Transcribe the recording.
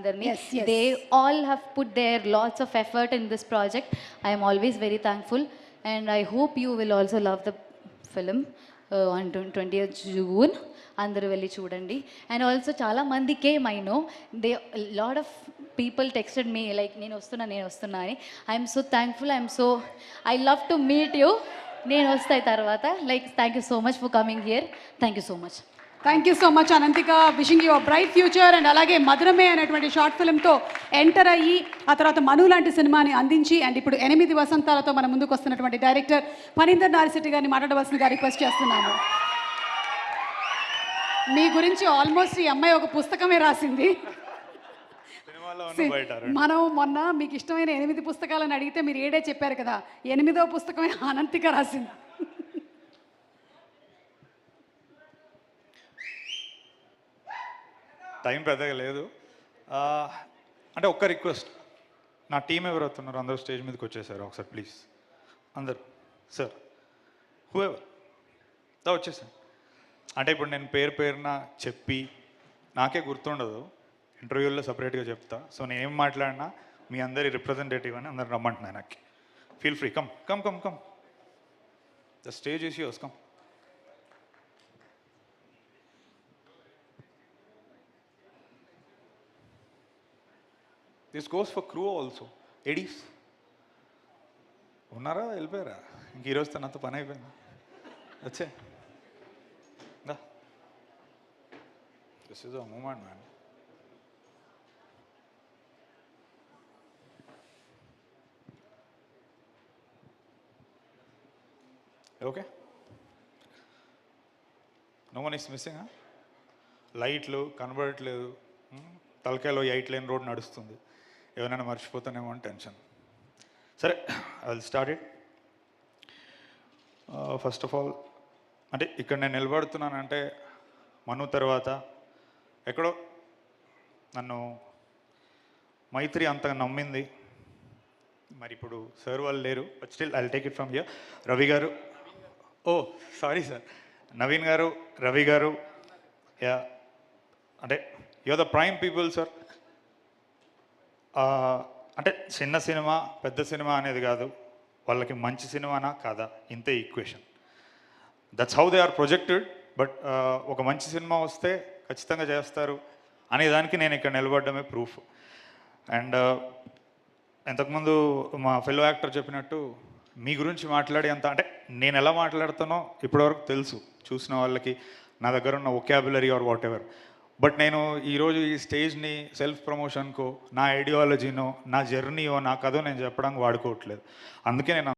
అందరినీ. Yes, yes. They all have put their lots of effort in this project. I am always very thankful, and I hope you will also love the film on 20th June. అందరూ వెళ్ళి చూడండి. And also చాలా మంది came, I know they lot of people texted me like నేను వస్తున్నా అని. I'm so thankful, I love to meet you. నేను వస్తాయి తర్వాత. Like thank you so much for coming here. Thank you so much. Thank you so much Ananthika. Wishing you a bright future. And అలాగే మధురమే అనేటువంటి short ఫిల్మ్తో enter అయ్యి ఆ తర్వాత మను లాంటి సినిమాని అందించి అండ్ ఇప్పుడు 8 వసంతాలతో మన ముందుకు వస్తున్నటువంటి డైరెక్టర్ ఫణీందర్ నారిశెట్టి గారిని మాట్లాడవలసిందిగా రిక్వెస్ట్ చేస్తున్నాము. మీ గురించి ఆల్మోస్ట్ ఈ అమ్మాయి ఒక పుస్తకమే రాసింది. మనం మొన్న మీకు ఇష్టమైన 8 పుస్తకాలను అడిగితే మీరు 7 చెప్పారు కదా, 8వ పుస్తకమే అనంతిక రాసింది. టైం పెద్దగా లేదు. అంటే ఒక్క రిక్వెస్ట్, నా టీం ఎవరు అవుతున్నారు అందరూ స్టేజ్ మీదకి వచ్చేసారు ఒకసారి ప్లీజ్. అందరు సార్ హూఎవర్ వచ్చేసాను. అంటే ఇప్పుడు నేను పేరున చెప్పి నాకే గుర్తుండదు, ఇంటర్వ్యూల్లో సపరేట్గా చెప్తా. సో నేను ఏం మాట్లాడినా మీ అందరి రిప్రజెంటేటివ్ అని అందరు రమ్మంటున్నాను. నాకు feel free, come come come come the stage is yours, come. This goes for crew also. ADs ఉన్నారా, వెళ్ళిపోయారా? ఇంక ఈరోజుతో నాతో పని అయిపోయింది. వచ్చే this is a moment man. Okay, no one is missing. లైట్లు కనబడట్లేదు, తలకాయలో 8 లేన్ రోడ్ నడుస్తుంది, ఏమైనా మర్చిపోతానేమో అని టెన్షన్. సరే, I will start it. First of all అంటే ఇక్కడ నేను నిలబడుతున్నానంటే మను తర్వాత ఎక్కడో నన్ను మైత్రి అంతగా నమ్మింది. మరి ఇప్పుడు సార్ వాళ్ళు లేరు, but still I will take it from here. Ravi గారు, ఓ సారీ సార్, నవీన్ గారు, రవి గారు, యా అంటే you're the prime people sir. అంటే చిన్న సినిమా పెద్ద సినిమా అనేది కాదు, వాళ్ళకి మంచి సినిమానా కాదా ఇంతే equation. That's how they are projected. But ఒక మంచి సినిమా వస్తే ఖచ్చితంగా చేస్తారు అనే దానికి నేను ఇక్కడ నిలబడ్డమే ప్రూఫ్. అండ్ ఇంతకుముందు మా ఫెలో యాక్టర్ చెప్పినట్టు మీ గురించి మాట్లాడి అంత అంటే నేను ఎలా మాట్లాడుతానో ఇప్పటివరకు తెలుసు చూసిన వాళ్ళకి, నా దగ్గర ఉన్న vocabulary or whatever. But నేను ఈరోజు ఈ స్టేజ్ని సెల్ఫ్ ప్రమోషన్కో, నా ఐడియాలజీనో, నా జర్నీయో, నా కథో నేను చెప్పడానికి వాడుకోవట్లేదు. అందుకే నేను